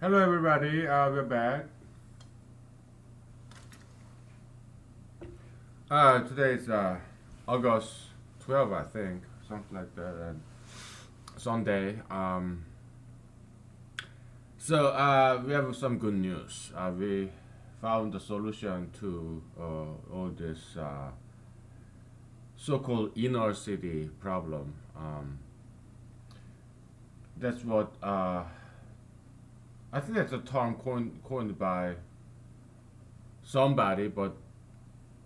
Hello, everybody. We're back. Today is August 12, I think, something like that, and Sunday. We have some good news. We found the solution to all this so-called inner city problem. That's what I think that's a term coined by somebody, but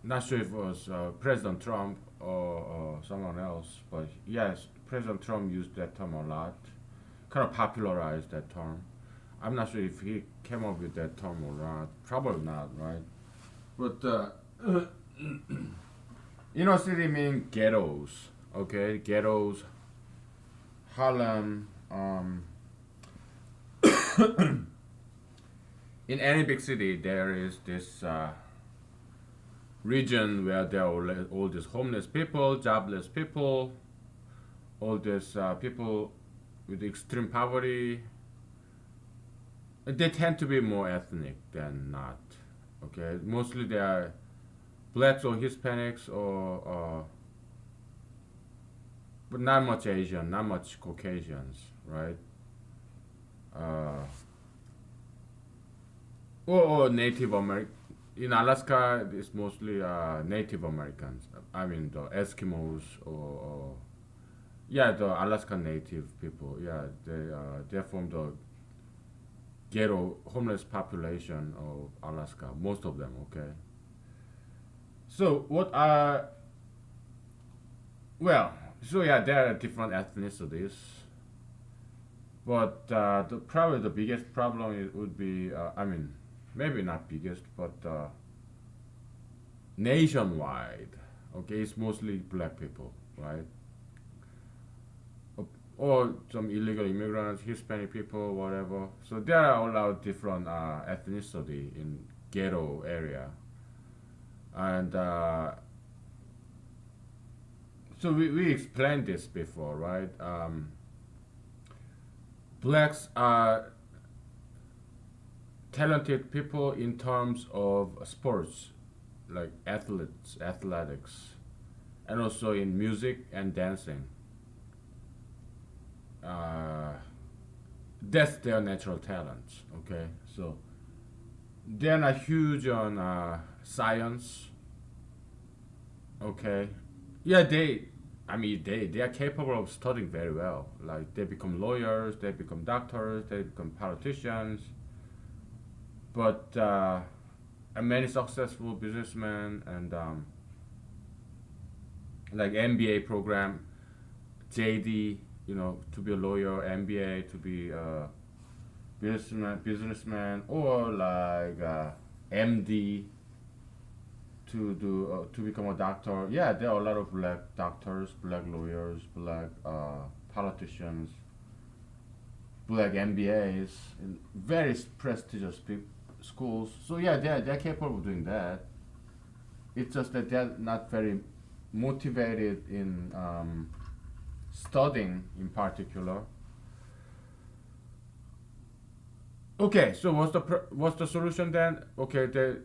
not sure if it was President Trump or someone else, but yes, President Trump used that term a lot, kind of popularized that term. I'm not sure if he came up with that term or not. Probably not, right? But inner city mean ghettos, okay? Ghettos, Harlem. In any big city, there is this region where there are all these homeless people, jobless people, all these people with extreme poverty. They tend to be more ethnic than not. Okay, mostly they are blacks or Hispanics or but not much Asian, not much Caucasians, right? Uh, or Native American. In Alaska, it's mostly Native Americans. I mean, the Eskimos or yeah, the Alaska Native people. Yeah, they're from the ghetto homeless population of Alaska. Most of them, okay. So what are well? So yeah, there are different ethnicities, but probably the biggest problem would be I mean, maybe not biggest, but nationwide. Okay, it's mostly black people, right? Or some illegal immigrants, Hispanic people, whatever. So there are a lot of different ethnicity in ghetto area, and so we explained this before, right? Blacks are talented people in terms of sports, like athletics, and also in music and dancing. Uh, that's their natural talents. Okay, so they're not huge on science. Okay, yeah, I mean, they are capable of studying very well. Like they become lawyers, they become doctors, they become politicians. But and many successful businessmen and like MBA program, JD, to be a lawyer, MBA to be a businessman, or like MD to become a doctor. Yeah, there are a lot of black doctors, black lawyers, black politicians, black MBAs in very prestigious schools. So yeah, they're capable of doing that. It's just that they're not very motivated in studying in particular. Okay, so what's the solution then? Okay, there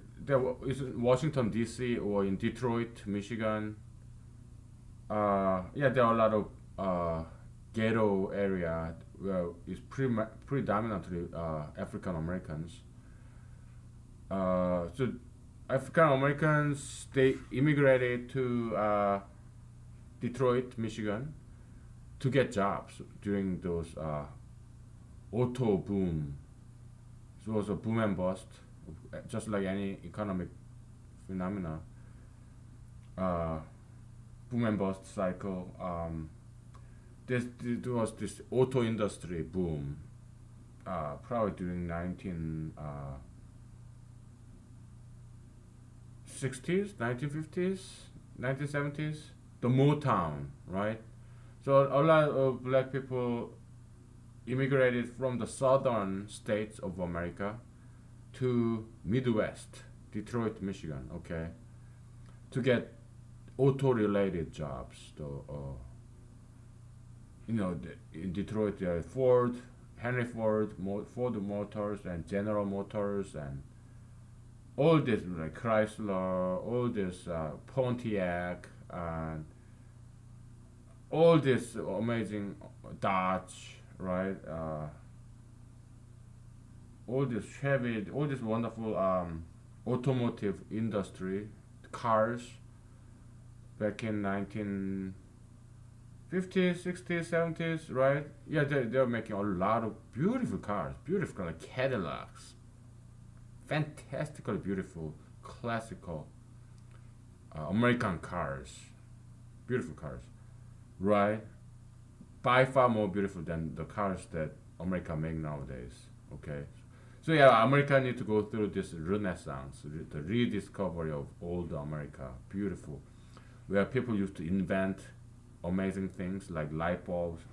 is in Washington D.C. or in Detroit, Michigan. Yeah, there are a lot of ghetto area where it's predominantly African Americans. So African Americans they immigrated to Detroit, Michigan, to get jobs during those auto boom. So it was a boom and bust, just like any economic phenomena. Uh, Boom and bust cycle. There was this auto industry boom, probably during 1960s, 1950s, 1970s. The Motown, right? So a lot of black people immigrated from the southern states of America to Midwest, Detroit, Michigan, okay, to get auto-related jobs. So, in Detroit, there are Ford, Henry Ford, Ford Motors, and General Motors, and all this like Chrysler, all this Pontiac, and all this amazing Dodge, right? All this Chevy, all this wonderful automotive industry, cars back in 1950s, 60s, 70s, right? Yeah, they're making a lot of beautiful like Cadillacs, fantastically beautiful, classical American cars, beautiful cars, right? By far more beautiful than the cars that America make nowadays. Okay, so yeah, America need to go through this renaissance, the rediscovery of old America, beautiful, where people used to invent amazing things like light bulbs,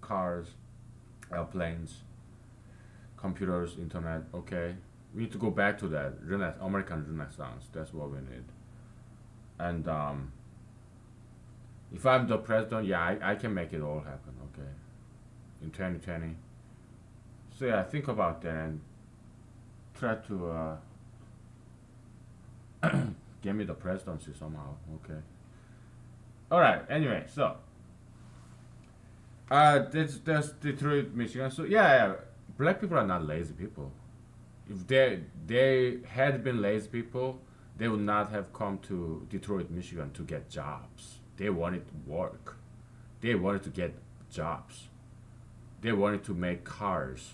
cars, airplanes, computers, internet. Okay, we need to go back to that American Renaissance. That's what we need. And if I'm the president, yeah, I can make it all happen. Okay, in 2020. So yeah, think about that and try to get me the presidency somehow. Okay. All right. Anyway, so that's Detroit, Michigan. So yeah, black people are not lazy people. If they had been lazy people, they would not have come to Detroit, Michigan to get jobs. They wanted to work. They wanted to get jobs. They wanted to make cars.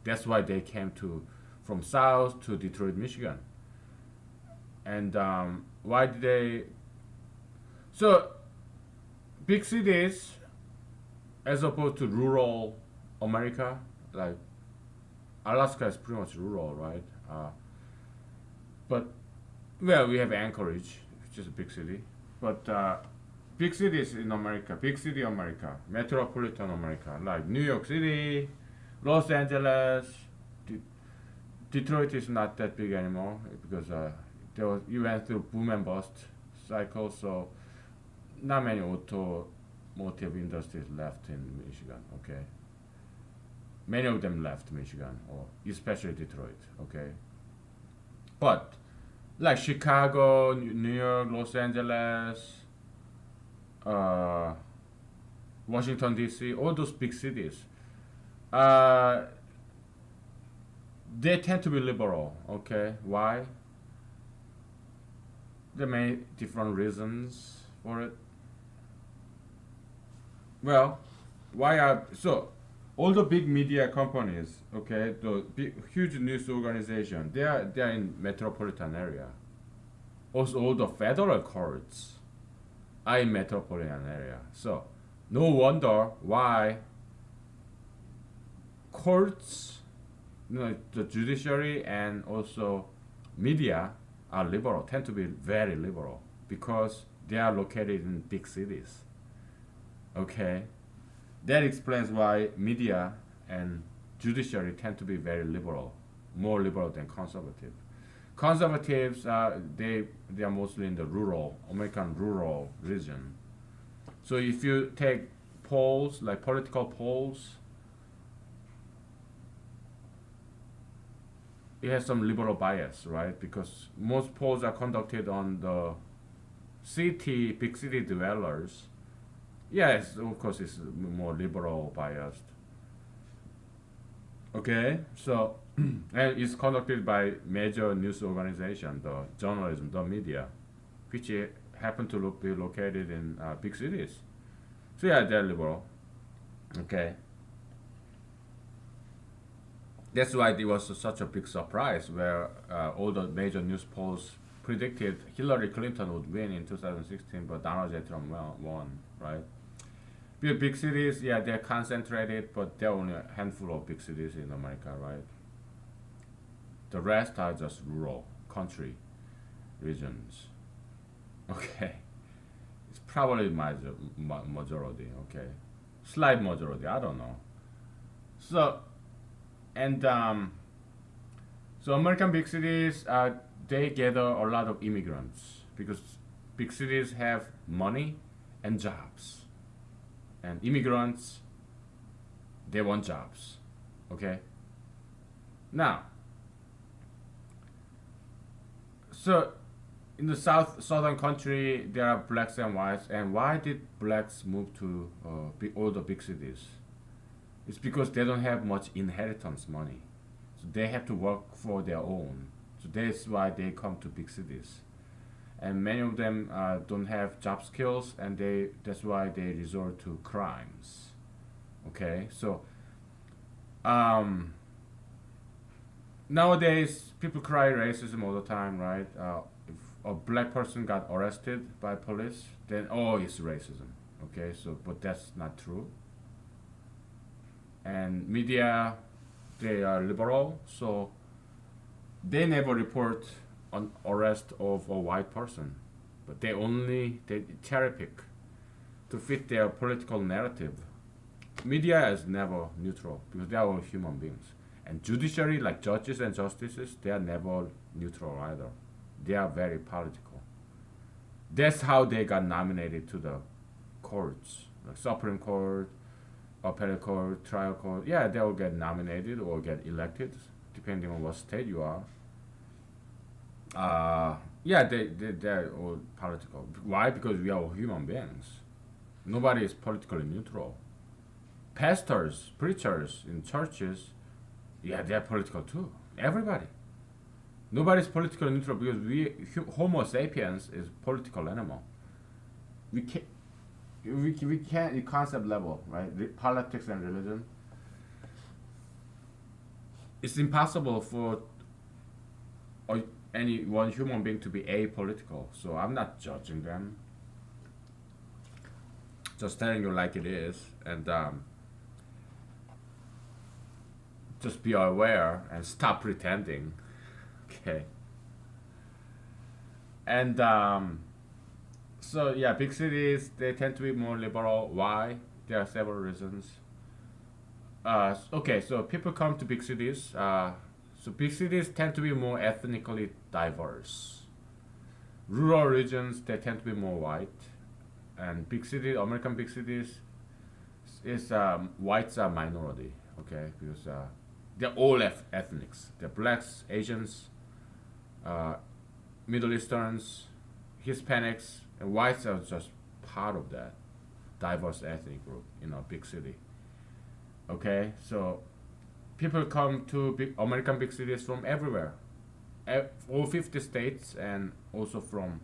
That's why they came to from South to Detroit, Michigan. And why did they? So big cities, as opposed to rural America, like Alaska is pretty much rural, right? But well, we have Anchorage, which is a big city. But big cities in America, big city America, metropolitan America, like New York City, Los Angeles, De- Detroit is not that big anymore because you went through boom and bust cycle, so not many automotive industries left in Michigan. Okay, many of them left Michigan, or especially Detroit. Okay, but like Chicago, New York, Los Angeles, uh, Washington D.C., all those big cities, uh, they tend to be liberal. Okay, why? There are many different reasons for it. Well, why are so all the big media companies, okay, the big, huge news organization, they are in metropolitan area. Also, all the federal courts are in metropolitan area. So, no wonder why courts, the judiciary and also media are liberal, tend to be very liberal because they are located in big cities. Okay, that explains why media and judiciary tend to be very liberal, more liberal than conservative. Conservatives, they are mostly in the rural American rural region. So if you take polls like political polls, it has some liberal bias, right? Because most polls are conducted on the big city dwellers. Yes, of course, it's more liberal biased. Okay, so and it's conducted by major news organization, the journalism, the media, which happen to be located in big cities. So yeah, they're liberal. Okay, that's why it was such a big surprise where all the major news polls predicted Hillary Clinton would win in 2016, but Donald J. Trump won, right? Big cities, yeah, they're concentrated, but there are only a handful of big cities in America, right? The rest are just rural, country regions. Okay, it's probably majority. Okay, slight majority. I don't know. So and so American big cities, they gather a lot of immigrants because big cities have money and jobs, and immigrants, they want jobs. Okay. Now, so in the southern country, there are blacks and whites. And why did blacks move to all the big cities? It's because they don't have much inheritance money, so they have to work for their own. So that's why they come to big cities, and many of them don't have job skills, and that's why they resort to crimes. Okay, so um, nowadays people cry racism all the time, right? If a black person got arrested by police, then oh, it's racism. Okay, so but that's not true. And media, they are liberal, so they never report an arrest of a white person, but they cherry pick to fit their political narrative. Media is never neutral because they are all human beings, and judiciary, like judges and justices, they are never neutral either. They are very political. That's how they got nominated to the courts, like Supreme Court, appellate court, trial court. Yeah, they will get nominated or get elected depending on what state you are. Yeah, they're all political. Why? Because we are all human beings. Nobody is politically neutral. Pastors, preachers in churches, yeah, they're political too. Everybody. Nobody's politically neutral because Homo sapiens is political animal. We can't, we can't, concept level, right? Politics and religion. It's impossible for any one human being to be apolitical. So I'm not judging them. Just telling you like it is, and just be aware and stop pretending. Okay. And so yeah, big cities, they tend to be more liberal. Why? There are several reasons. Okay, so people come to big cities. So big cities tend to be more ethnically diverse. Rural regions, they tend to be more white, and big cities, American big cities, is whites are minority. Okay, because they're all ethnics. They're blacks, Asians, uh, Middle Easterns, Hispanics, and whites are just part of that diverse ethnic group in a big city. Okay, so people come to American big cities from everywhere, all 50 states, and also from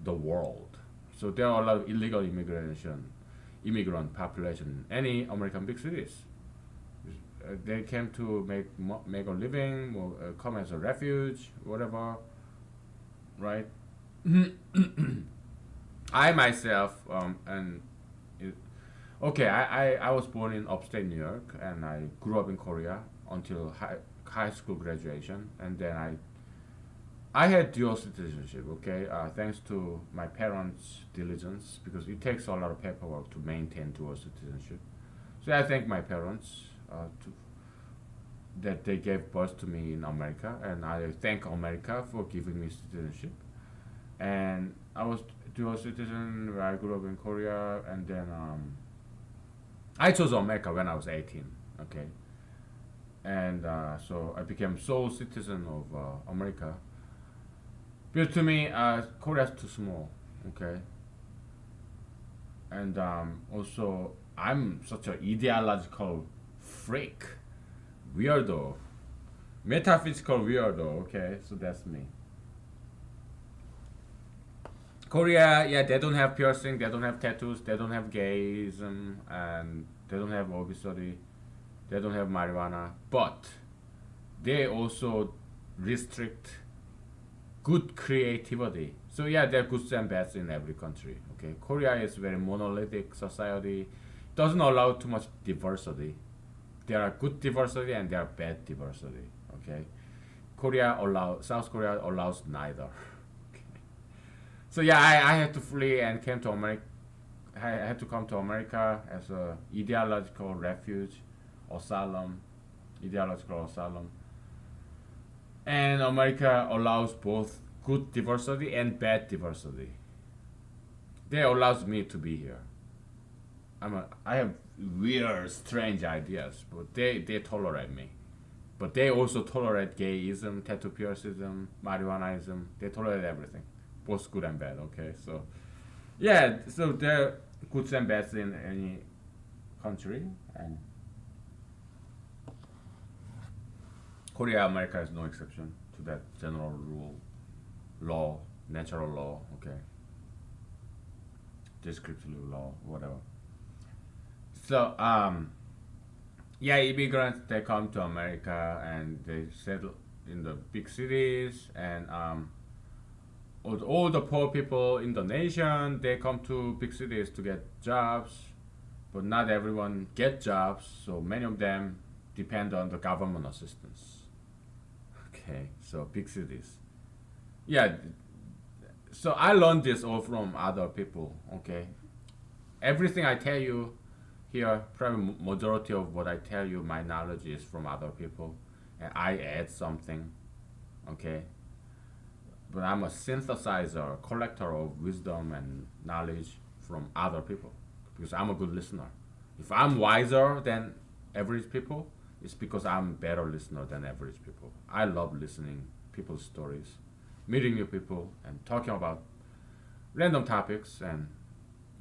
the world. So there are a lot of illegal immigrant population in any American big cities. They came to make a living, or come as a refuge, whatever, right? I myself, okay, I was born in upstate New York, and I grew up in Korea until high school graduation, and then I had dual citizenship. Okay, thanks to my parents' diligence, because it takes a lot of paperwork to maintain dual citizenship. So I thank my parents that they gave birth to me in America, and I thank America for giving me citizenship. And I was dual citizen. I grew up in Korea, and then I chose America when I was 18. Okay, and so I became sole citizen of America. Because to me, Korea is too small. Okay, and also I'm such an ideological freak, weirdo, metaphysical weirdo. Okay, so that's me. Korea, yeah, they don't have piercing, they don't have tattoos, they don't have gayism, and they don't have obesity, they don't have marijuana, but they also restrict good creativity. So yeah, there are goods and bads in every country. Okay, Korea is very monolithic society, doesn't allow too much diversity. There are good diversity and there are bad diversity. Okay, South Korea allows neither. So yeah, I had to flee and came to America. I had to come to America as a ideological refuge, asylum, ideological asylum. And America allows both good diversity and bad diversity. They allows me to be here. I have weird, strange ideas, but they tolerate me. But they also tolerate gayism, tattoo piercism, marijuanaism. They tolerate everything, both good and bad. Okay, so yeah, so there are goods and bads in any country, and Korea, America is no exception to that general rule, law, natural law. Okay, descriptive law, whatever. So yeah, immigrants they come to America and they settle in the big cities, and all the poor people in the nation they come to big cities to get jobs, but not everyone get jobs. So many of them depend on the government assistance. Okay, so big cities. Yeah, so I learned this all from other people. Okay, everything I tell you here, probably majority of what I tell you, my knowledge is from other people, and I add something. Okay, but I'm a synthesizer, collector of wisdom and knowledge from other people because I'm a good listener. If I'm wiser than average people, it's because I'm better listener than average people. I love listening people's stories, meeting new people, and talking about random topics. And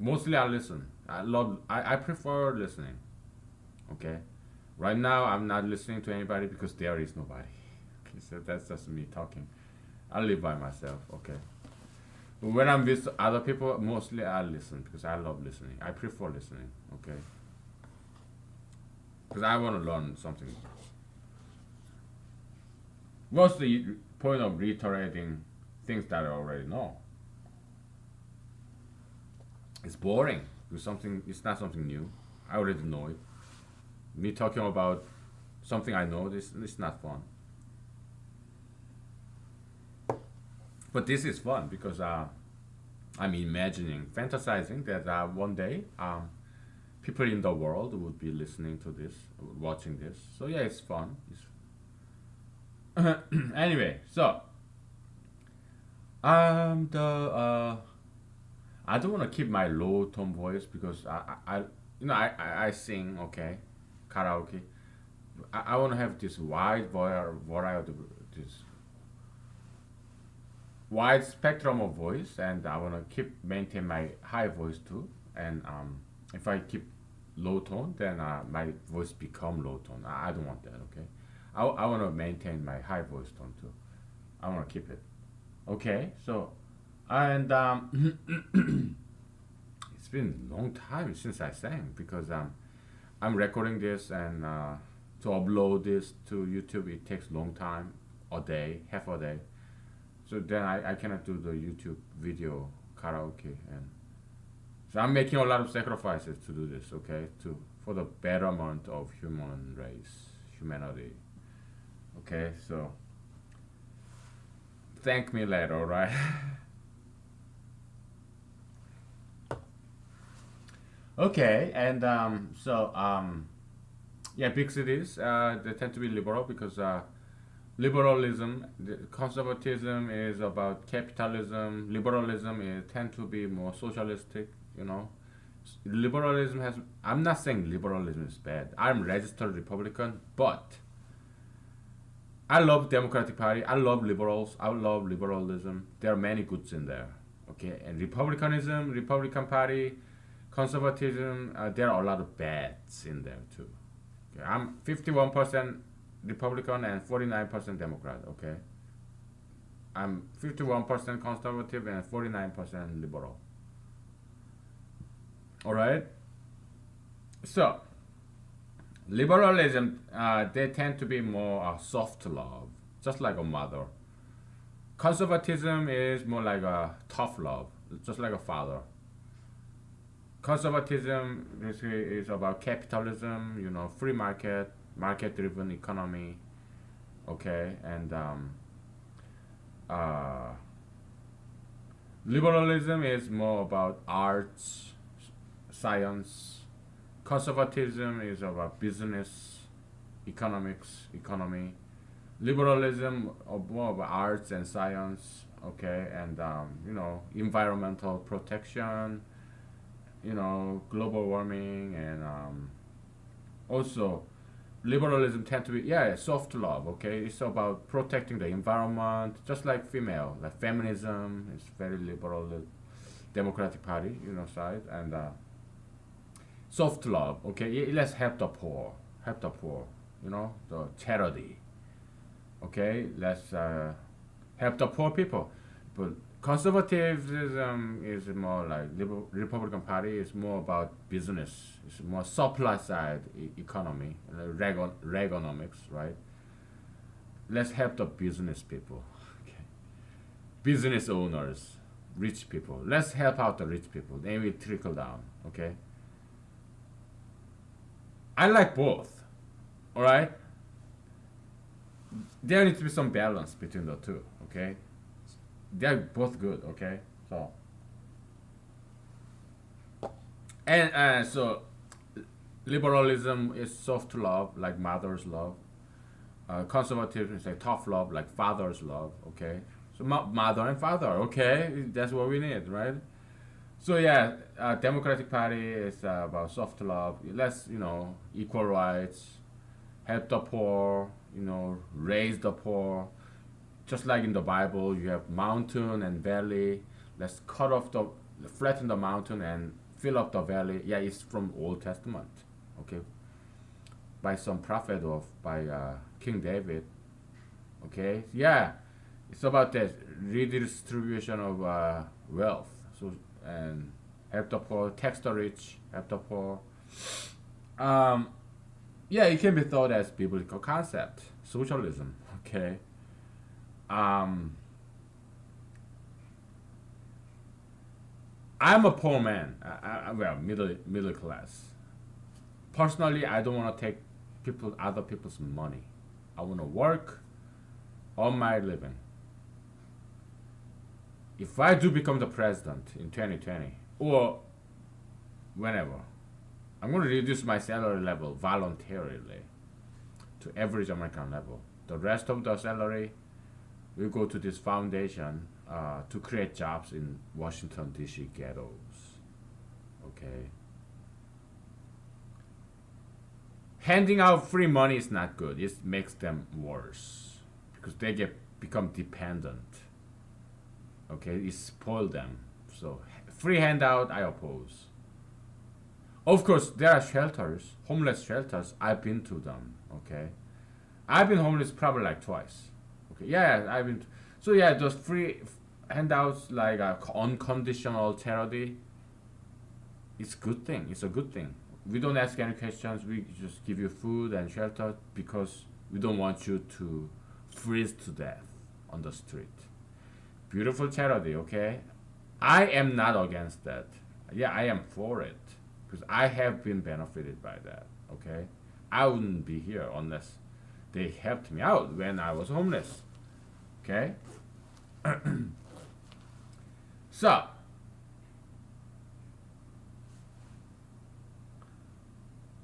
mostly I listen. I prefer listening. Okay, right now I'm not listening to anybody because there is nobody. Okay, so that's just me talking. I live by myself. Okay, but when I'm with other people, mostly I listen because I love listening. I prefer listening. Okay, because I want to learn something. What's the point of reiterating things that I already know? It's boring. Because something, it's not something new. I already know it. Me talking about something I know, this it's not fun. But this is fun because I'm imagining, fantasizing that one day people in the world would be listening to this, watching this. So yeah, it's fun. Anyway, so the I don't want to keep my low tone voice because I sing, okay, karaoke. I want to have this variety, this wide spectrum of voice, and I want to keep maintain my high voice too. And if I keep low tone, then my voice become low tone. I don't want that. Okay, I want to maintain my high voice tone too. I want to keep it. Okay, so and it's been a long time since I sang because I'm recording this, and to upload this to YouTube it takes long time, a day, half a day. So then I cannot do the YouTube video karaoke, and so I'm making a lot of sacrifices to do this. Okay, to for the betterment of human race, humanity. Okay, so thank me later, alright? Okay, and yeah, big cities they tend to be liberal because liberalism, conservatism is about capitalism. Liberalism is tend to be more socialistic. You know, liberalism has. I'm not saying liberalism is bad. I'm registered Republican, but I love Democratic Party. I love liberals. I love liberalism. There are many goods in there. Okay, and republicanism, Republican Party, conservatism. There are a lot of bads in there too. Okay, I'm 51% Republican and 49% Democrat. Okay, I'm 51% conservative and 49% liberal. All right. So liberalism, they tend to be more soft love, just like a mother. Conservatism is more like a tough love, just like a father. Conservatism basically is about capitalism, you know, free market, market-driven economy. Okay, and uh, liberalism is more about arts, science. Conservatism is about business, economics, economy. Liberalism more about arts and science. Okay, and you know, environmental protection, global warming, and also liberalism tend to be, yeah, soft love. Okay, it's about protecting the environment, just like female, like feminism is very liberal, democratic party, side, and soft love. Okay, let's help the poor, the charity. Okay, let's help the poor people. But conservatism is more like Republican Party is more about business. It's more supply side economy, Reaganomics, right? Let's help the business people, okay? Business owners, rich people. Let's help out the rich people. Then we trickle down, okay? I like both, all right? There needs to be some balance between the two, okay? They're both good, okay? So, and so liberalism is soft love, like mother's love. Conservatism is like tough love, like father's love, okay? So mother and father, okay? That's what we need, right? So yeah, Democratic Party is about soft love. Let's equal rights, help the poor, raise the poor. Just like in the Bible, you have mountain and valley. Let's flatten the mountain and fill up the valley. Yeah, it's from Old Testament, okay, by some prophet of by King David. Okay, yeah, it's about that redistribution of wealth. So and help the poor, tax the rich, help the poor. Um, yeah, it can be thought as biblical concept, socialism. Okay. Um, I'm a poor man. Well, middle class. Personally, I don't want to take other people's money. I want to work on my living. If I do become the president in 2020 or whenever, I'm going to reduce my salary level voluntarily to average American level. The rest of the salary will go to this foundation to create jobs in Washington D.C. ghettos. Okay. Handing out free money is not good. It makes them worse because they become dependent. Okay, it spoils them. So free handout, I oppose. Of course, there are shelters, homeless shelters. I've been to them. Okay, I've been homeless probably like twice. Okay, yeah, I've been. So yeah, those free handouts like unconditional charity. It's good thing. It's a good thing. We don't ask any questions. We just give you food and shelter because we don't want you to freeze to death on the street. Beautiful charity, okay? I am not against that. Yeah, I am for it because I have been benefited by that, okay? I wouldn't be here unless they helped me out when I was homeless, okay? So,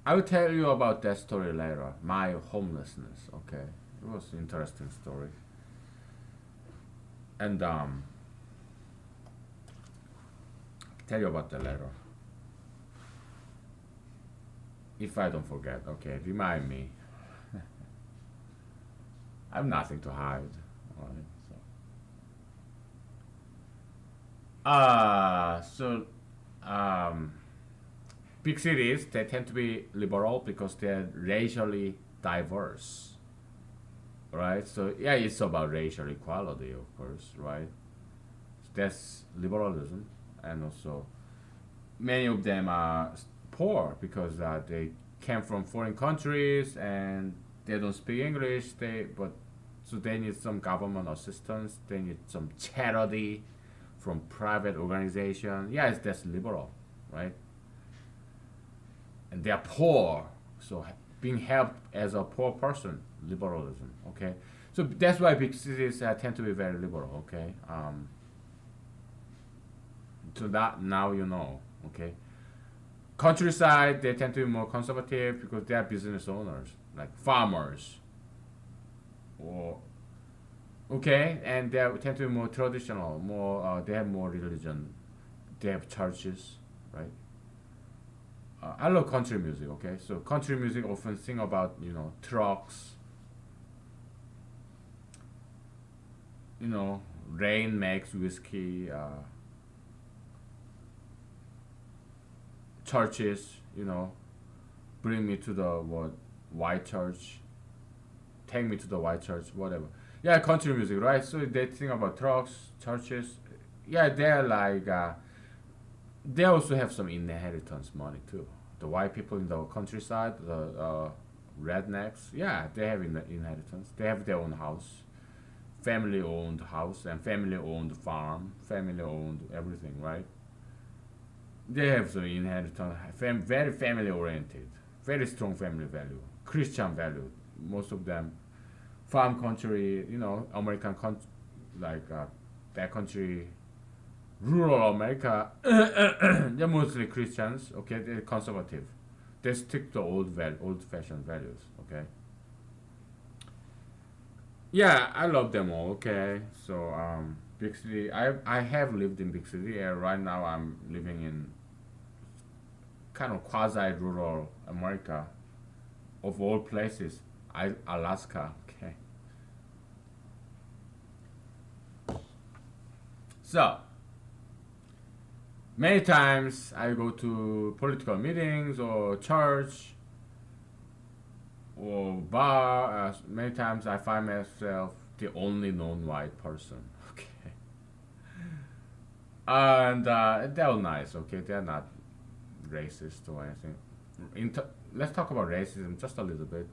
I will tell you about that story later. My homelessness, okay? It was an interesting story. And tell you about that later. If I don't forget, okay, remind me. I have nothing to hide. Alright, so big cities they tend to be liberal because they're racially diverse, right? So yeah, it's about racial equality, of course, right? So that's liberalism, and also many of them are poor because they came from foreign countries and they don't speak English. So they need some government assistance. They need some charity from private organization. Yes, that's liberal, right? And they are poor, so being helped as a poor person, liberalism. Okay, so that's why big cities tend to be very liberal. Okay, so that now you know. Okay, countryside they tend to be more conservative because they are business owners, like farmers, or okay, and they tend to be more traditional. More they have more religion. They have churches, right? I love country music. Okay, so country music often sing about trucks, you know rain makes whiskey, churches, bring me to the what white church, take me to the white church, whatever. Yeah, country music, right? So they think about trucks, churches. Yeah, they're like they also have some inheritance money too. The white people in the countryside, the rednecks, yeah, they have inheritance. They have their own house, family owned house, and family owned farm, family owned everything, right? They have some inheritance, very family oriented, very strong family value, Christian value. Most of them farm country, American country, like that country, rural America. They're mostly Christians. Okay, they're conservative. They stick to old fashioned values. Okay. Yeah, I love them all. Okay, so big city. I have lived in big city. Right now I'm living in kind of quasi rural America, of all places. Alaska. Okay. So many times I go to political meetings or church or bar. Many times I find myself the only non-white person. Okay, and they're nice. Okay, they're not racist or anything. Let's talk about racism just a little bit.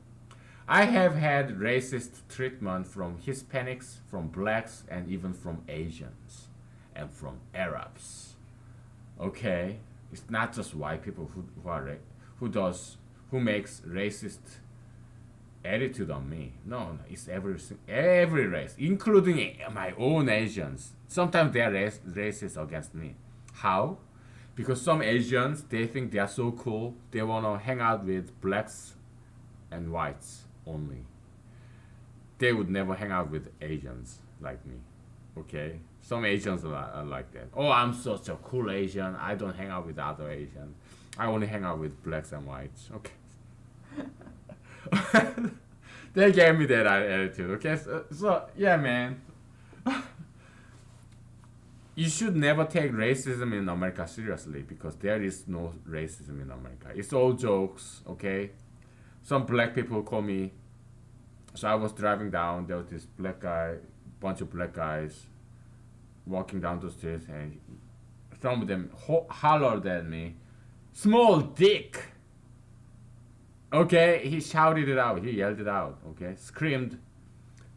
I have had racist treatment from Hispanics, from blacks, and even from Asians, and from Arabs. Okay, it's not just white people who makes racist attitude on me. No, it's every race, including my own Asians. Sometimes they are racist against me. How? Because some Asians, they think they are so cool. They wanna hang out with blacks and whites only. They would never hang out with Asians like me. Okay, some Asians are like that. Oh, I'm such a cool Asian. I don't hang out with other Asians. I only hang out with blacks and whites. Okay. They gave me that attitude. Okay, so yeah, man. You should never take racism in America seriously because there is no racism in America. It's all jokes. Okay, some black people call me. So I was driving down. There was this black guy, bunch of black guys, walking down the street, and some of them hollered at me, "Small dick." Okay, he shouted it out. He yelled it out. Okay, screamed,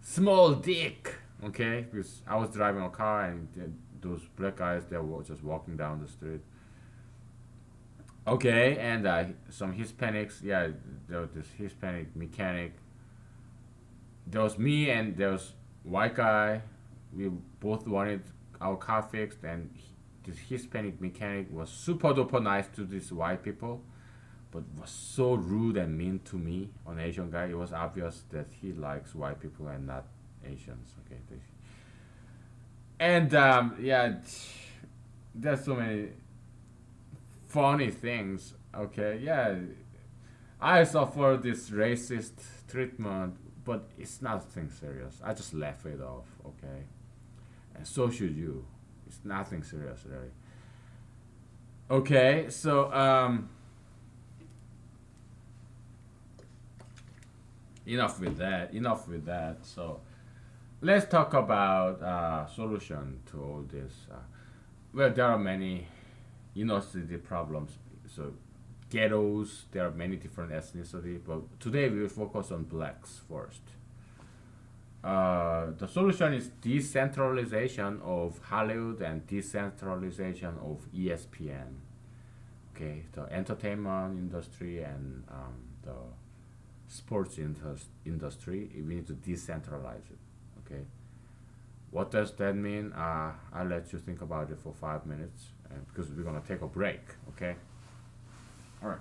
"Small dick." Okay, because I was driving a car and those black guys, they were just walking down the street. Okay, and some Hispanics. Yeah, there was this Hispanic mechanic. There was me and there was white guy. We both wanted our car fixed, and this Hispanic mechanic was super duper nice to these white people, but was so rude and mean to me, an Asian guy. It was obvious that he likes white people and not Asians. Okay, and yeah, there's so many funny things. Okay, yeah, I suffer this racist treatment, but it's nothing serious. I just laugh it off. Okay, and so should you. It's nothing serious, really. Okay, so enough with that. Enough with that. So let's talk about solution to all this. Well, there are many city problems. So ghettos. There are many different ethnicity, but today we will focus on blacks first. The solution is decentralization of Hollywood and decentralization of ESPN. Okay, the entertainment industry and the sports industry. We need to decentralize it. Okay, what does that mean? I'll let you think about it for 5 minutes, because we're gonna take a break. Okay. All right.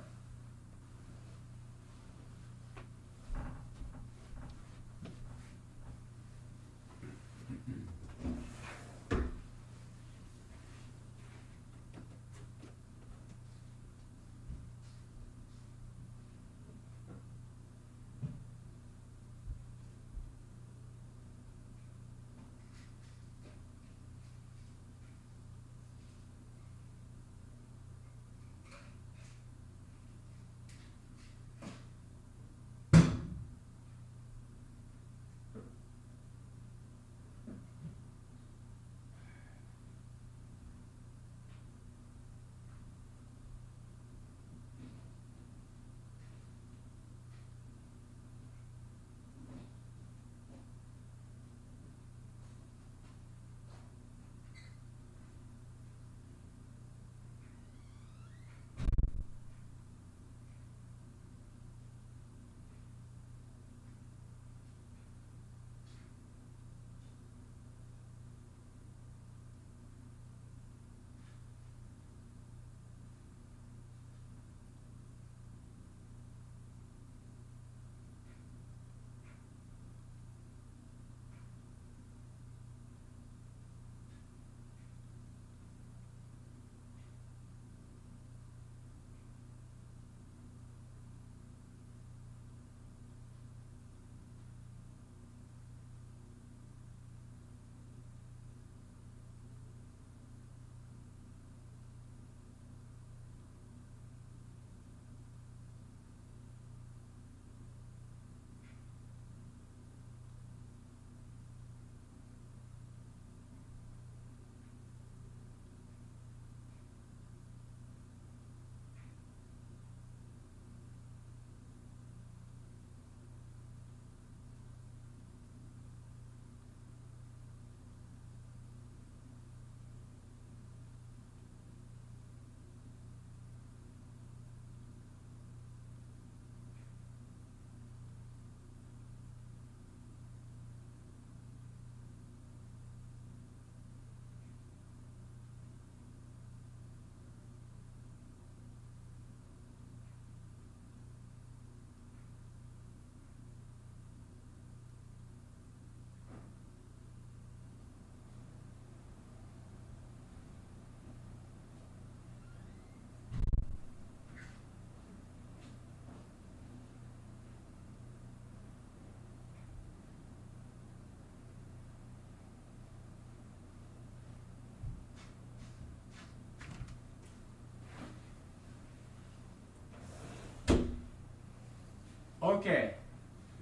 Okay,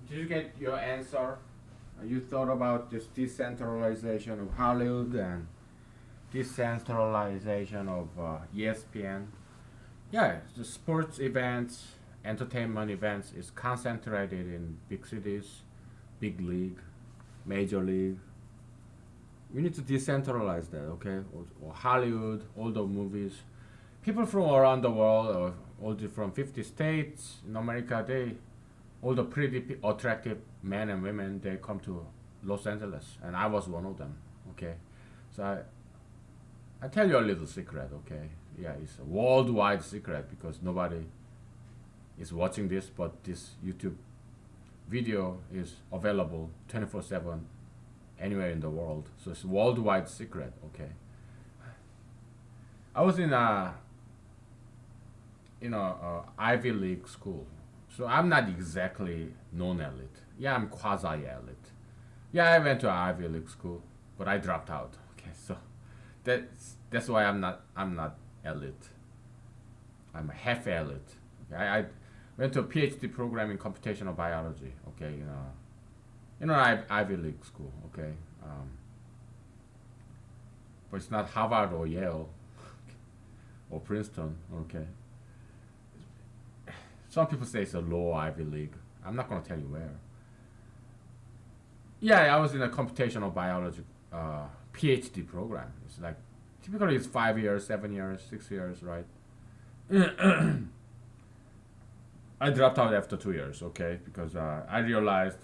did you get your answer? You thought about this decentralization of Hollywood and decentralization of ESPN. Yeah, the sports events, entertainment events is concentrated in big cities, big league, major league. We need to decentralize that, okay? Or Hollywood, all the movies. People from around the world, or all from 50 states in America, they all the pretty attractive men and women, they come to Los Angeles, and I was one of them. Okay, so I tell you a little secret. Okay, yeah, it's a worldwide secret because nobody is watching this, but this YouTube video is available 24/7 anywhere in the world. So it's a worldwide secret. Okay, I was in a Ivy League school. So I'm not exactly non-elite. Yeah, I'm quasi-elite. Yeah, I went to Ivy League school, but I dropped out. Okay, so that's why I'm not elite. I'm a half elite. Okay, I went to a PhD program in computational biology. Okay, Ivy League school. Okay, but it's not Harvard or Yale or Princeton. Okay. Some people say it's a low Ivy League. I'm not going to tell you where. Yeah, I was in a computational biology PhD program. It's like, typically it's 5 years, 7 years, 6 years, right? I dropped out after 2 years, okay? Because I realized,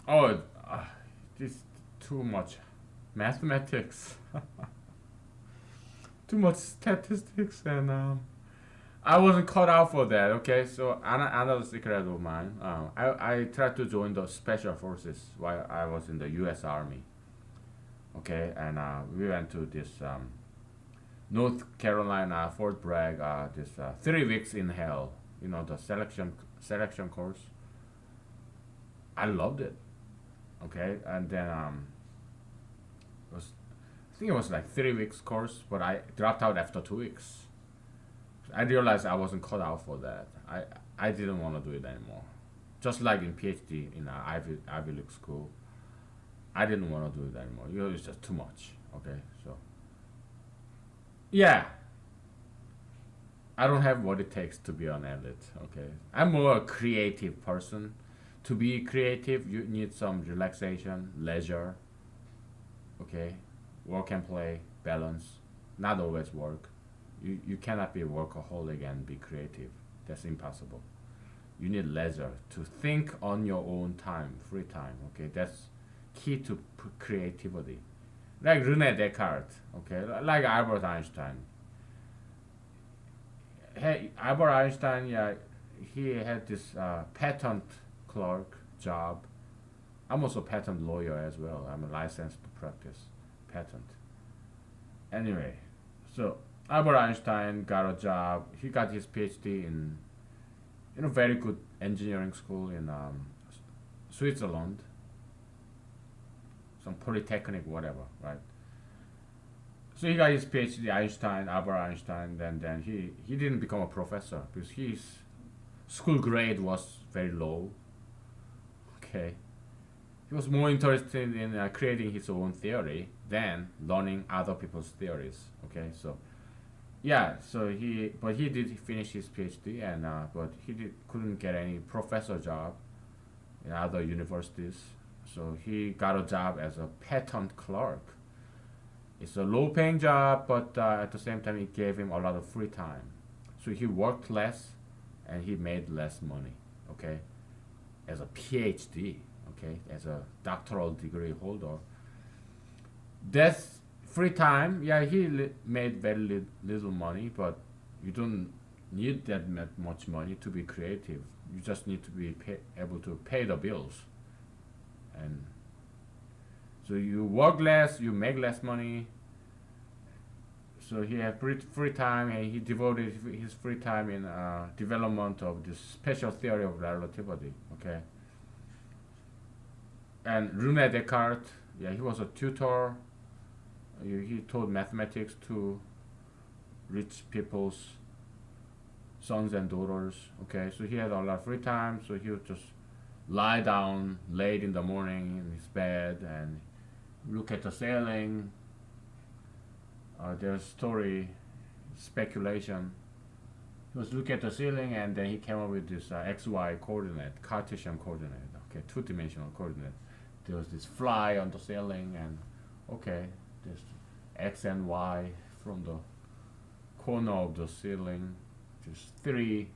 oh, this too much mathematics. Too much statistics and I wasn't cut out for that. Okay, so another secret of mine. I tried to join the special forces while I was in the U.S. Army. Okay, and we went to this North Carolina Fort Bragg. This 3 weeks in hell. The selection course. I loved it. Okay, and then I think it was like 3 weeks course, but I dropped out after 2 weeks. I realized I wasn't cut out for that. I didn't want to do it anymore. Just like in PhD in Ivy League school, I didn't want to do it anymore. It's just too much. Okay, so yeah, I don't have what it takes to be an elite. Okay, I'm more a creative person. To be creative, you need some relaxation, leisure. Okay, work and play, balance. Not always work. You cannot be a workaholic and be creative. That's impossible. You need leisure to think on your own time, free time. Okay, that's key to creativity. Like Rene Descartes. Okay, like Albert Einstein. Hey, Albert Einstein. Yeah, he had this patent clerk job. I'm also a patent lawyer as well. I'm a licensed to practice patent. Anyway, so Albert Einstein got a job. He got his PhD in a very good engineering school in Switzerland. Some polytechnic, whatever, right? So he got his PhD, Albert Einstein. Then he didn't become a professor because his school grade was very low. Okay, he was more interested in creating his own theory than learning other people's theories. Okay, so yeah, so he did finish his PhD and but couldn't get any professor job in other universities. So he got a job as a patent clerk. It's a low-paying job, but at the same time, it gave him a lot of free time. So he worked less, and he made less money. Okay, as a PhD. Okay, as a doctoral degree holder. That's free time. Yeah, he made very little money, but you don't need that much money to be creative. You just need to be able to pay the bills. And so you work less, you make less money. So he had free time, and he devoted his free time in development of this special theory of relativity. Okay. And Rene Descartes, yeah, he was a tutor. He taught mathematics to rich people's sons and daughters. Okay, so he had a lot of free time, so he would just lie down late in the morning in his bed and look at the ceiling. There's story, speculation. He was looking at the ceiling and then he came up with this XY coordinate, Cartesian coordinate, okay, two-dimensional coordinate. There was this fly on the ceiling and okay, there's X and Y from the corner of the ceiling, just three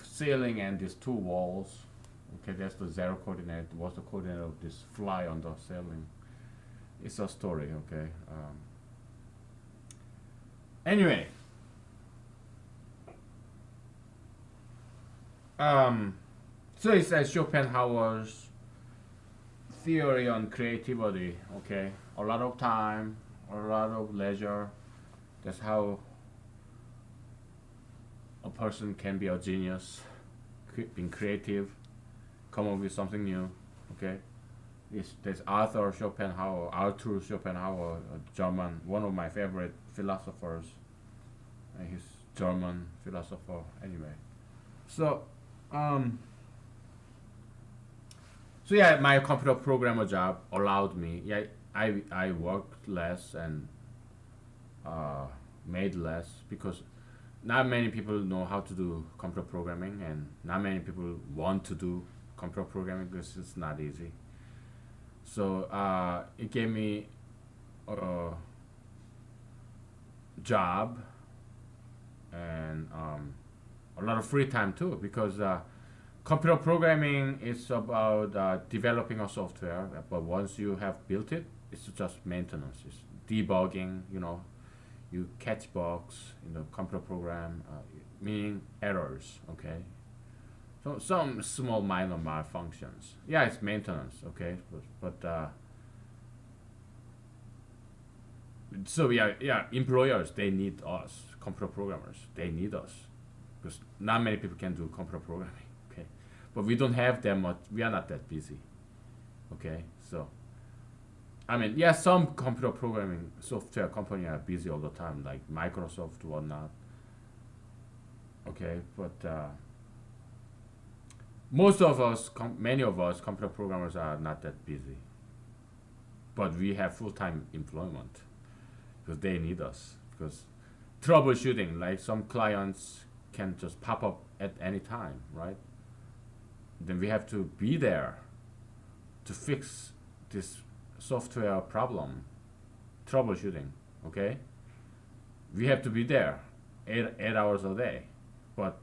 ceiling and these two walls. Okay, that's the zero coordinate. What's the coordinate of this fly on the ceiling? It's a story, okay. Anyway, so it says Schopenhauer's theory on creativity. Okay, a lot of time, a lot of leisure. That's how a person can be a genius, being creative, come up with something new. Okay, there's Arthur Schopenhauer, a German, one of my favorite philosophers. And he's German philosopher. Anyway, so so yeah, my computer programmer job allowed me. Yeah, I worked less and made less because not many people know how to do computer programming, and not many people want to do computer programming because it's not easy. So it gave me a job and a lot of free time too, because computer programming is about developing a software, but once you have built it, it's just maintenance. It's debugging, you catch bugs in the computer program, meaning errors, okay? So some small minor malfunctions. Yeah, it's maintenance, okay? But so yeah, employers, they need us, computer programmers, they need us. Because not many people can do computer programming, okay? But we don't have that much, we are not that busy, okay? So I mean, yeah, some computer programming software company are busy all the time, like Microsoft, whatnot. Okay, but many of us, computer programmers are not that busy. But we have full-time employment because they need us. Because troubleshooting, like some clients can just pop up at any time, right? Then we have to be there to fix this software problem, troubleshooting, okay? We have to be there 8 hours a day, but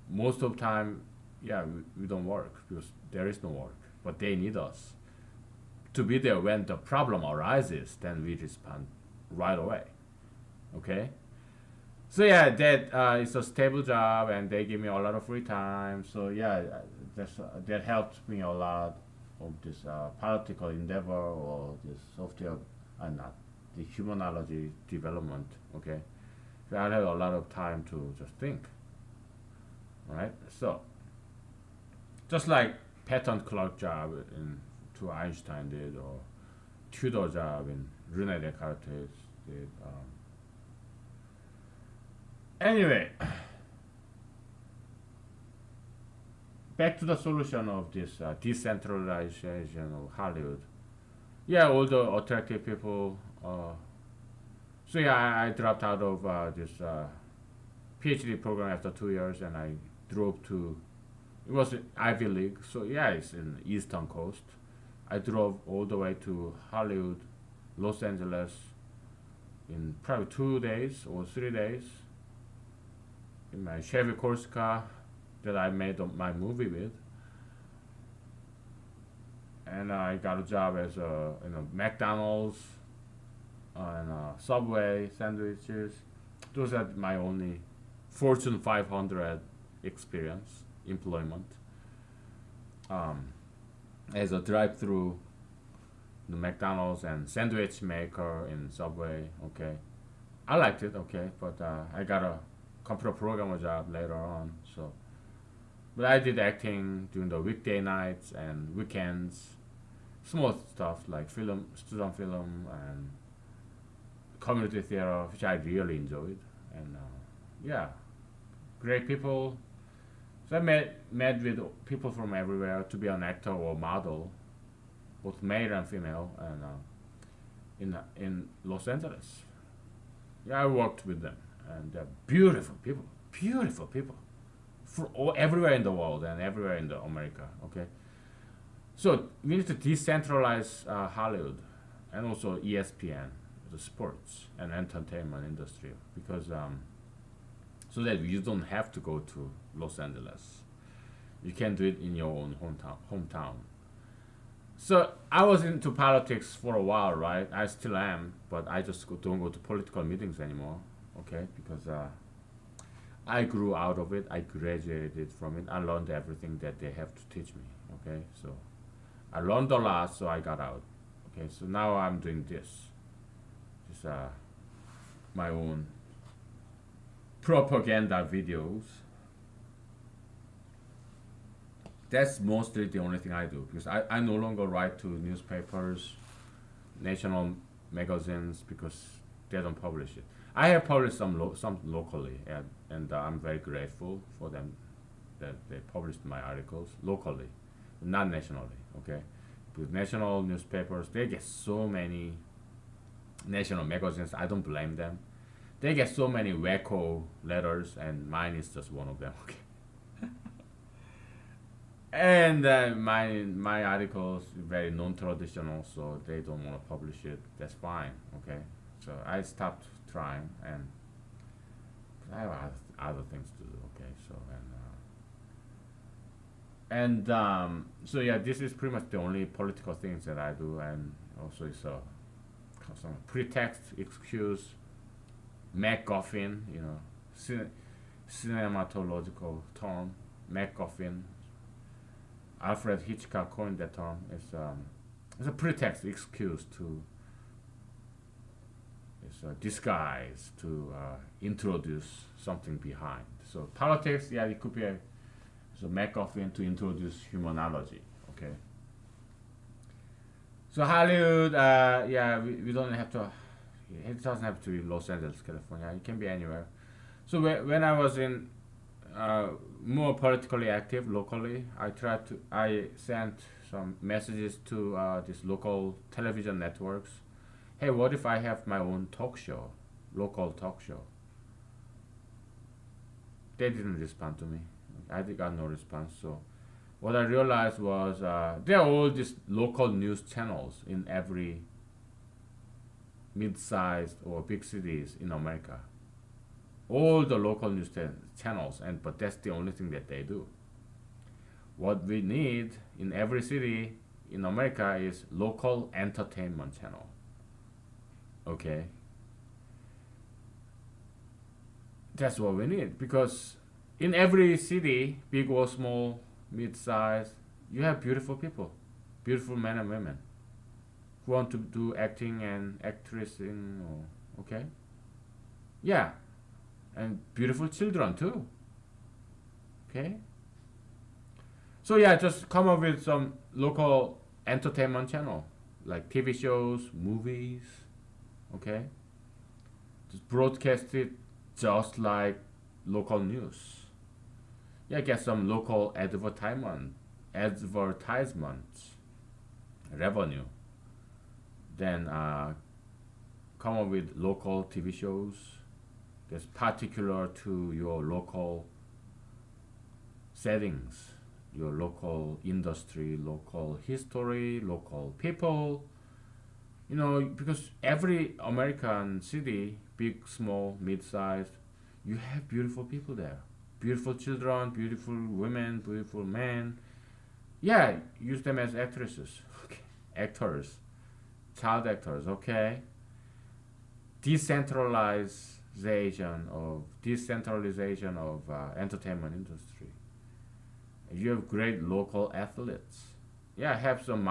most of the time, yeah, we don't work because there is no work, but they need us to be there when the problem arises. Then we respond right away, okay? So yeah, that is a stable job and they give me a lot of free time. So yeah, that helped me a lot of this political endeavor or this software, not the humanology development. Okay, so I had a lot of time to just think. All right, so just like patent clerk job in to Einstein did, or tutor job in Rene Descartes did. Anyway, back to the solution of this decentralization of Hollywood. Yeah, all the attractive people. So yeah, I dropped out of this PhD program after 2 years, and I drove to. It was Ivy League, so yeah, it's in Eastern Coast. I drove all the way to Hollywood, Los Angeles, in probably 2 days or 3 days. In my Chevy Corsica that I made my movie with, and I got a job as a McDonald's and Subway sandwiches. Those are my only Fortune 500 experience employment. As a drive-through, the McDonald's and sandwich maker in Subway. Okay, I liked it. Okay, but I got a computer programmer job later on. So, but I did acting during the weekday nights and weekends, small stuff like film, student film, and community theater, which I really enjoyed. And yeah, great people, So I met with people from everywhere to be an actor or model, both male and female, and in Los Angeles. Yeah, I worked with them, and they're beautiful people, from everywhere in the world and everywhere in the America. Okay, so we need to decentralize Hollywood, and also ESPN, the sports and entertainment industry, because so that you don't have to go to Los Angeles. You can do it in your own hometown. So I was into politics for a while, right? I still am, but I just don't go to political meetings anymore. Okay, because I grew out of it. I graduated from it. I learned everything that they have to teach me. Okay, so I learned a lot, so I got out. Okay, so now I'm doing this. Just my own propaganda videos. That's mostly the only thing I do, because I no longer write to newspapers, national magazines, because they don't publish it. I have published some locally, and I'm very grateful for them that they published my articles locally, not nationally. Okay, because national newspapers, they get so many national magazines. I don't blame them. They get so many wacko letters, and mine is just one of them. Okay. And my articles very non-traditional, so they don't want to publish it. That's fine, okay. So I stopped trying, and I have other things to do, okay. So so yeah, this is pretty much the only political things that I do, and also it's a some pretext, excuse, MacGuffin, cinematological term, MacGuffin. Alfred Hitchcock coined that term. It's a pretext, excuse to, it's a disguise to introduce something behind. So politics, yeah, it could be a MacGuffin to introduce humanology. Okay. So Hollywood, yeah, we don't have to. It doesn't have to be Los Angeles, California. It can be anywhere. So when I was in more politically active locally, I sent some messages to these local television networks. Hey, what if I have my own talk show, local talk show? They didn't respond to me. I got no response. So what I realized was there are all these local news channels in every mid-sized or big cities in America. All the local news channels, but that's the only thing that they do. What we need in every city in America is local entertainment channel. Okay, that's what we need, because in every city, big or small, mid-size, you have beautiful people, beautiful men and women who want to do acting and actressing. Okay, yeah, and beautiful children too. Okay, so yeah, just come up with some local entertainment channel, like TV shows, movies. Okay, just broadcast it just like local news. Yeah, get some local advertisements revenue. Then come up with local TV shows that's particular to your local settings, your local industry, local history, local people. Because every American city, big, small, mid-sized, you have beautiful people there. Beautiful children, beautiful women, beautiful men. Yeah, use them as actresses, okay. Actors, child actors, okay. Decentralization of entertainment industry. You have great local athletes. Yeah, have some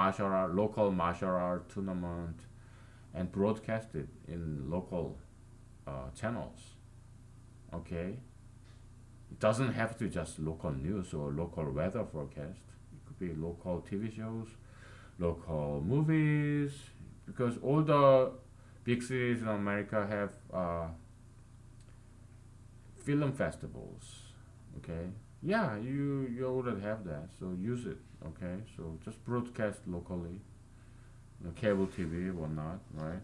local martial art tournament, and broadcast it in local channels. Okay, it doesn't have to just local news or local weather forecast. It could be local TV shows, local movies, because all the big cities in America have film festivals. Okay, Yeah, you already have that, so use it. Okay, so just broadcast locally, cable TV, whatnot, right?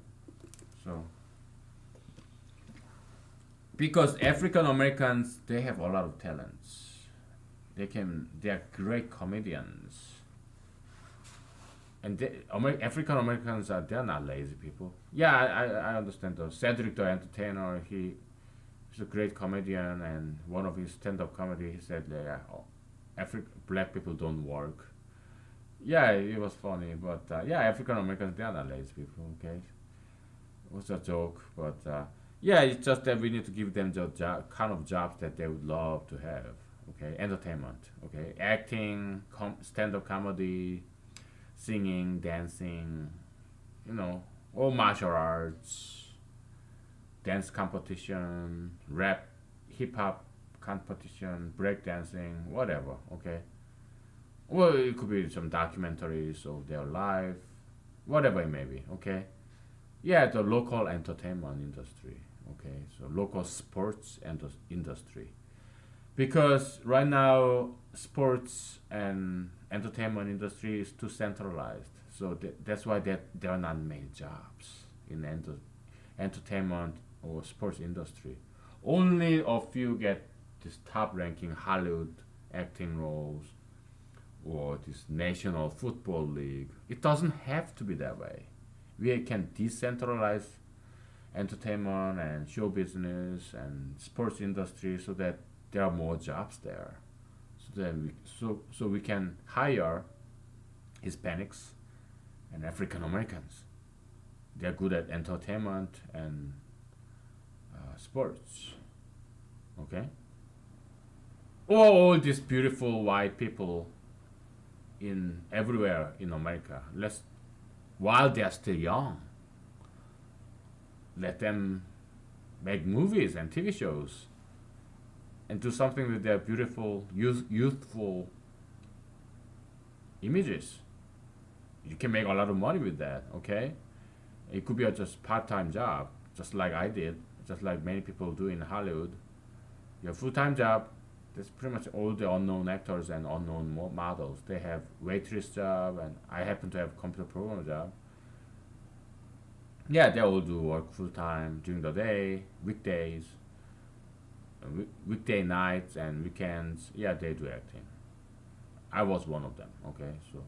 So because African Americans, they have a lot of talents. They are great comedians, and African Americans are they're not lazy people. Yeah, I understand. Though Cedric the Entertainer, he's a great comedian, and one of his stand-up comedy, he said, yeah, oh, black people don't work. Yeah, it was funny, but yeah, African Americans they are not lazy people. Okay, it was a joke, but yeah, it's just that we need to give them the kind of jobs that they would love to have. Okay, entertainment. Okay, acting, stand-up comedy, singing, dancing, you know, all martial arts, dance competition, rap, hip hop competition, break dancing, whatever. Okay. Well, it could be some documentaries of their life, whatever it may be. Okay. Yeah, the local entertainment industry. Okay, so local sports and industry. Because right now, sports and entertainment industry is too centralized. So that's why there are not many jobs in entertainment or sports industry. Only a few get this top ranking Hollywood acting roles or this national football league. It doesn't have to be that way. We can decentralize entertainment and show business and sports industry so that there are more jobs there. So we can hire Hispanics and African Americans. They're good at entertainment and sports. Okay? Or all these beautiful white people in everywhere in America. While they're still young, let them make movies and TV shows and do something with their beautiful, youthful images. You can make a lot of money with that, okay? It could be a just part-time job, just like I did, just like many people do in Hollywood. Your full-time job, that's pretty much all the unknown actors and unknown models. They have waitress job, and I happen to have computer programmer job. Yeah, they all do work full-time during the day, weekdays, weekday nights, and weekends. Yeah, they do acting. I was one of them. Okay, so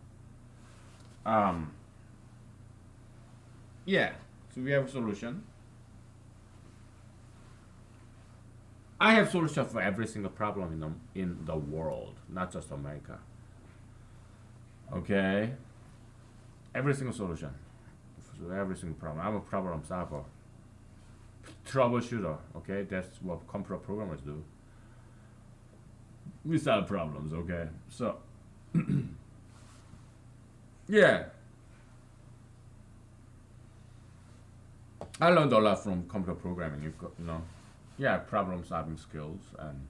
yeah, so we have a solution. I have solution for every single problem in the world, not just America. Okay, every single solution, so every single problem. I'm a problem solver, troubleshooter. Okay, that's what computer programmers do. We solve problems. Okay, so yeah, I learned a lot from computer programming. Yeah, problem solving skills and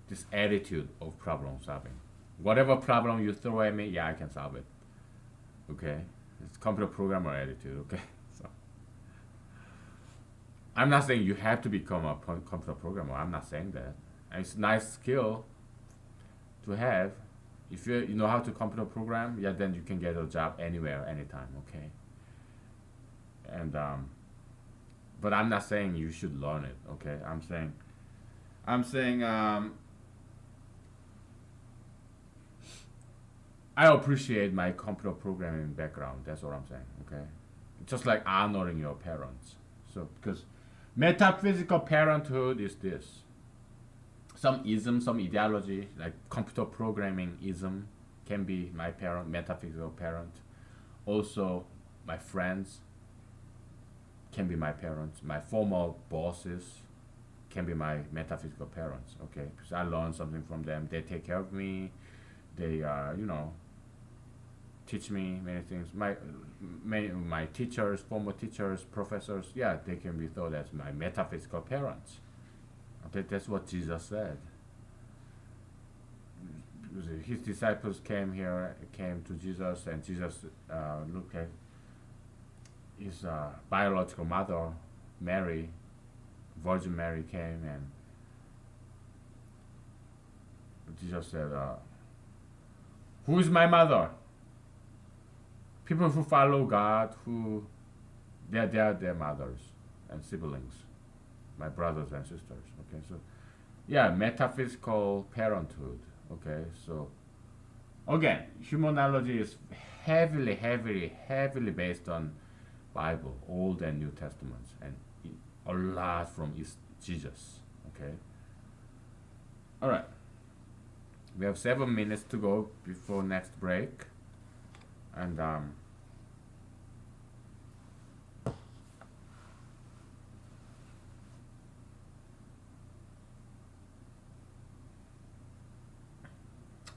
this attitude of problem solving. Whatever problem you throw at me, yeah, I can solve it. Okay, it's computer programmer attitude. Okay, so I'm not saying you have to become a computer programmer. I'm not saying that. And it's a nice skill to have. If you know how to computer program, yeah, then you can get a job anywhere, anytime. Okay, and but I'm not saying you should learn it. Okay, I'm saying I appreciate my computer programming background. That's what I'm saying. Okay, just like honoring your parents. So because metaphysical parenthood is this: some ism, some ideology, like computer programming ism, can be my parent, metaphysical parent. Also, my friends can be my parents. My former bosses can be my metaphysical parents. Okay, because I learned something from them. They take care of me. They teach me many things. My teachers, former teachers, professors, yeah, they can be thought as my metaphysical parents. Okay, that's what Jesus said. His disciples came to Jesus, and Jesus looked at his biological mother, Mary, Virgin Mary came, and Jesus said, "Who is my mother?" People who follow God, who they are their mothers and siblings, my brothers and sisters. Okay, so yeah, metaphysical parenthood. Okay, so again, humanology is heavily based on Bible, Old and New Testaments, and a lot from Jesus. Okay, all right. We have 7 minutes to go before next break, and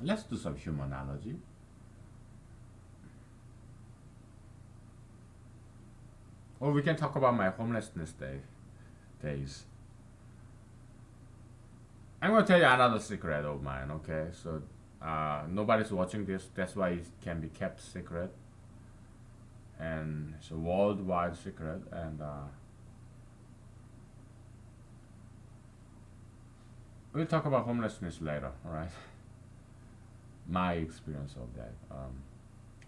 let's do some humanology. Or we can talk about my homelessness days. I'm gonna tell you another secret of mine. Okay, so nobody's watching this. That's why it can be kept secret, and it's a worldwide secret. And we'll talk about homelessness later. All right, my experience of that.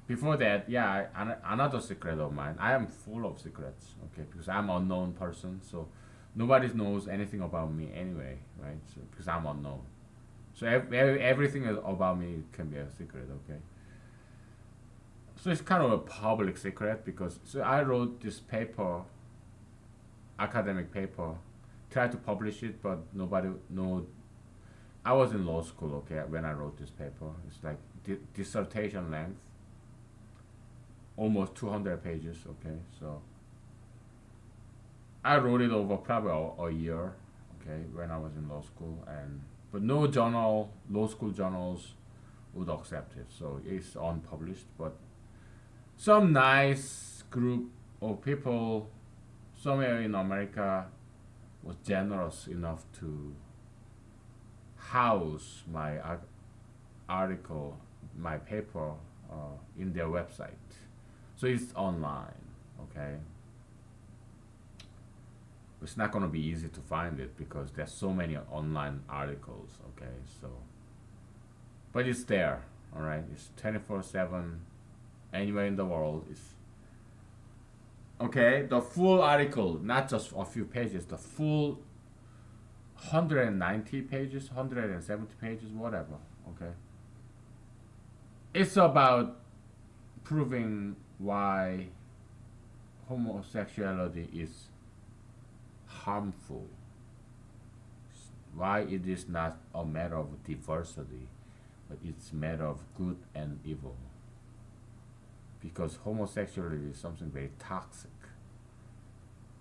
Before that, yeah, another secret of mine. I am full of secrets. Okay, because I'm an unknown person, so nobody knows anything about me anyway, right? So because I'm unknown, so everything about me can be a secret. Okay, so it's kind of a public secret because so I wrote this paper, academic paper, tried to publish it, but nobody know. I was in law school, okay, when I wrote this paper. It's like dissertation length, almost 200 pages, okay, so I wrote it over probably a year, okay, when I was in law school, and but no journal, law school journals would accept it, so it's unpublished. But some nice group of people somewhere in America was generous enough to house my article, my paper, in their website, so it's online, okay. It's not going to be easy to find it because there's so many online articles, okay, so but it's there, all right. It's 24/7, anywhere in the world. It's okay. The full article, not just a few pages, the full 190 pages, 170 pages, whatever, okay. It's about proving why homosexuality is harmful, why it is not a matter of diversity, but it's a matter of good and evil. Because homosexuality is something very toxic,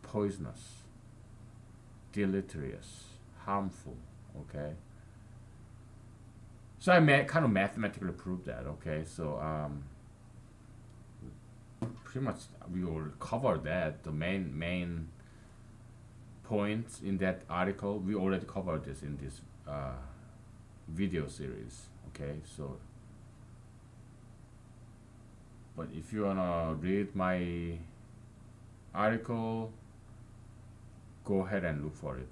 poisonous, deleterious, harmful, okay? So I kind of mathematically proved that, okay? So pretty much we will cover that, the main points in that article. We already covered this in this video series, okay? So but if you wanna read my article, go ahead and look for it.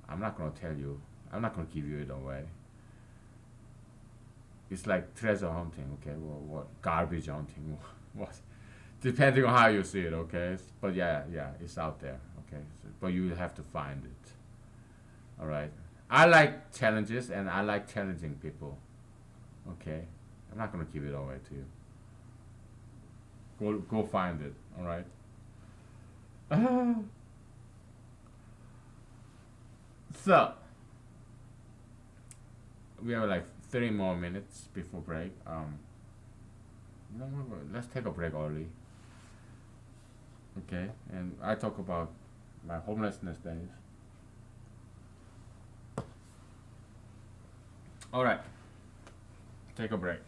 I'm not gonna tell you, I'm not gonna give you it away. It's like treasure hunting, okay? Well, what garbage hunting, what? Depending on how you see it, okay? But yeah, it's out there, okay? So, but you have to find it. All right. I like challenges and I like challenging people. Okay. I'm not gonna give it away to you. Go find it. All right. So we have like 30 more minutes before break. You know what? Let's take a break early. Okay, and I talk about my homelessness days. All right, take a break.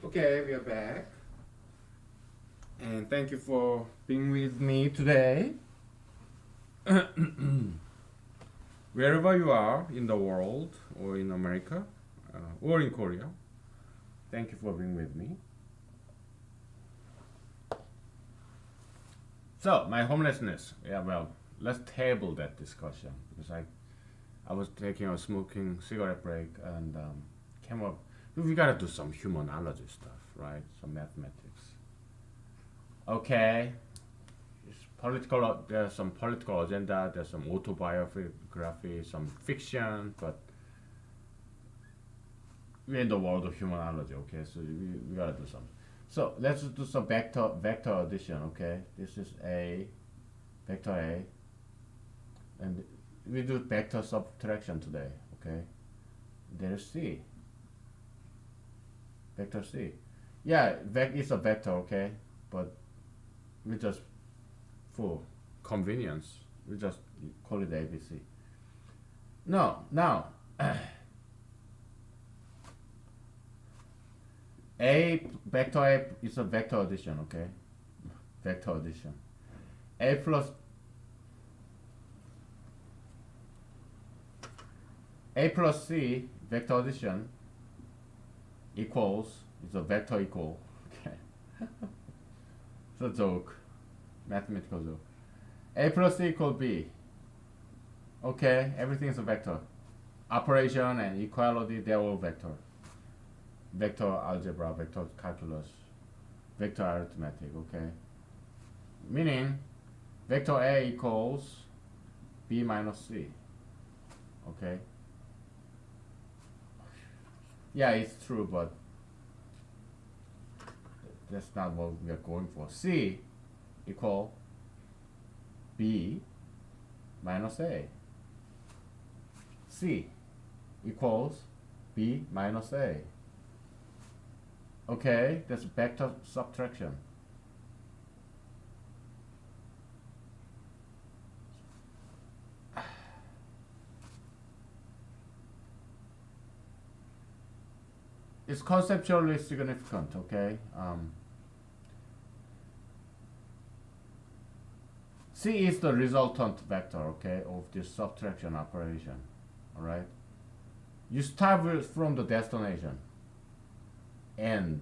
Okay, we are back. And thank you for being with me today. Wherever you are in the world, or in America, or in Korea, thank you for being with me. So, my homelessness. Yeah, well, let's table that discussion because I was taking a smoking cigarette break and came up. We gotta do some humanology stuff, right? Some mathematics. Okay. It's political. There's some political agenda. There's some autobiography, some fiction, but we're in the world of humanology. Okay, so we gotta do something. So let's do some vector addition. Okay, this is a vector A, and we do vector subtraction today. Okay, there's C. Vector C. Yeah, it's a vector. Okay, but we just for convenience we just call it ABC. No, now A vector A is a vector addition. Okay, vector addition. A plus C vector addition equals is a vector equal. Okay, it's a joke, mathematical joke. A plus C equals B. Okay, everything is a vector. Operation and equality, they're all vector. Vector algebra, vector calculus, vector arithmetic. Okay, meaning vector A equals B minus C. Okay, yeah, it's true, but that's not what we are going for. C equal B minus A. C equals B minus A. Okay, that's vector subtraction. It's conceptually significant. Okay, C is the resultant vector. Okay, of this subtraction operation. All right, you start from the destination and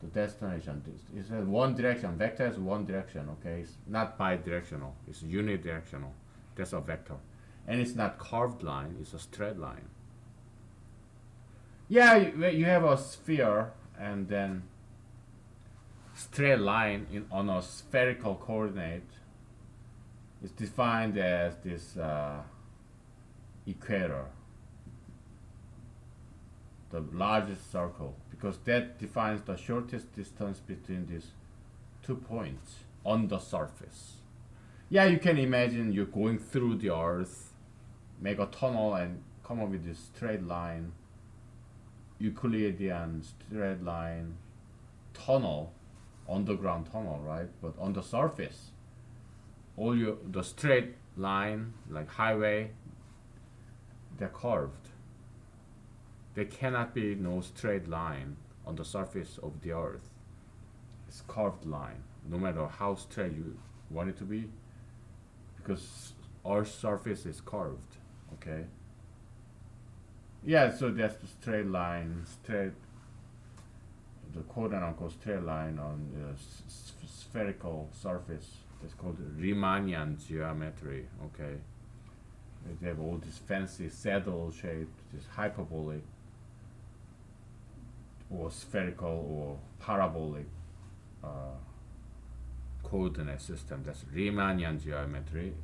the destination. It's one direction. Vector is one direction. Okay, it's not bidirectional. It's unidirectional. That's a vector, and it's not curved line. It's a straight line. Yeah, you have a sphere and then straight line on a spherical coordinate is defined as this equator, the largest circle, because that defines the shortest distance between these 2 points on the surface. Yeah, you can imagine you're going through the earth, make a tunnel and come up with this straight line, Euclidean straight line tunnel, underground tunnel, right? But on the surface, the straight line like highway, they're curved. There cannot be no straight line on the surface of the earth. It's curved line, no matter how straight you want it to be, because Earth's surface is curved. Okay. Yeah, so that's the straight line, the quote-unquote straight line on the spherical surface. That's called Riemannian geometry. Okay, they have all this fancy saddle shape, this hyperbolic or spherical or parabolic coordinate system. That's Riemannian geometry,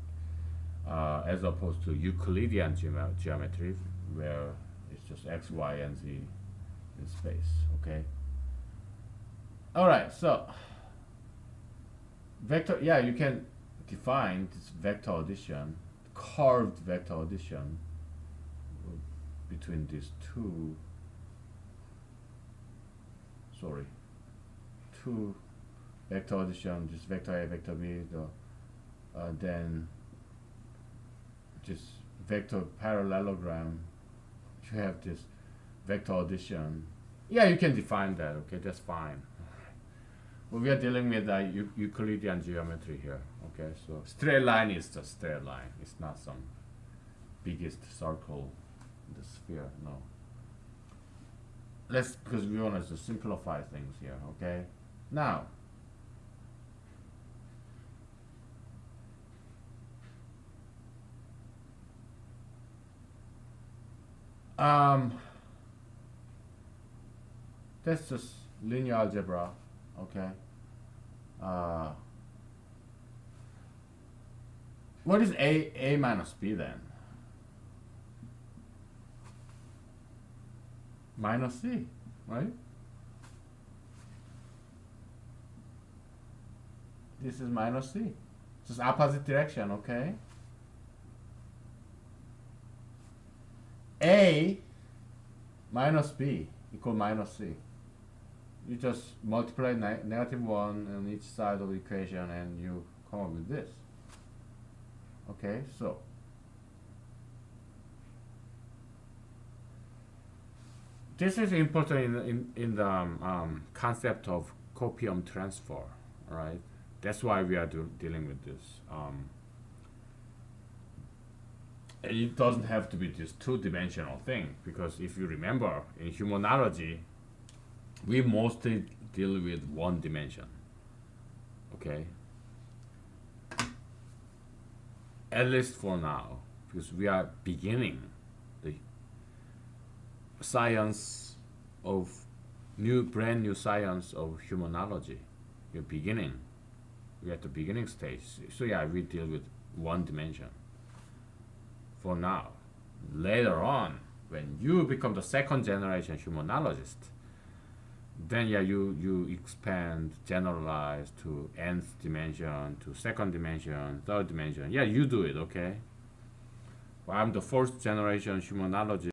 as opposed to Euclidean geometry, where it's just x, y, and z in space. Okay. All right. So vector. Yeah, you can define this vector addition, curved vector addition between these two. Sorry, two vector addition. Just vector A, vector B. Then just vector parallelogram. You have this vector addition Yeah, you can define that. Okay, that's fine. Well, we are dealing with Euclidean geometry here. Okay, so straight line is just straight line. It's not some biggest circle in the sphere. No. Let's, because we want to simplify things here. Okay. Now, um, that's just linear algebra. Okay. Uh, what is a minus b then? Minus c, right? This is minus c. Just opposite direction, okay? A minus b equal minus c. You just multiply negative 1 on each side of the equation and you come up with this. Okay, so this is important in the concept of copium transfer, right? That's why we are dealing with this. And it doesn't have to be this two-dimensional thing, because if you remember, in humanology, we mostly deal with one dimension. Okay? At least for now, because we are beginning the science of brand new science of humanology. We're beginning. We're at the beginning stage. So yeah, we deal with one dimension for now. Later on, when you become the second generation humanologist, then yeah, you expand, generalize to nth dimension, to second dimension, third dimension. Yeah, you do it, okay? Well, I'm the first generation humanologist.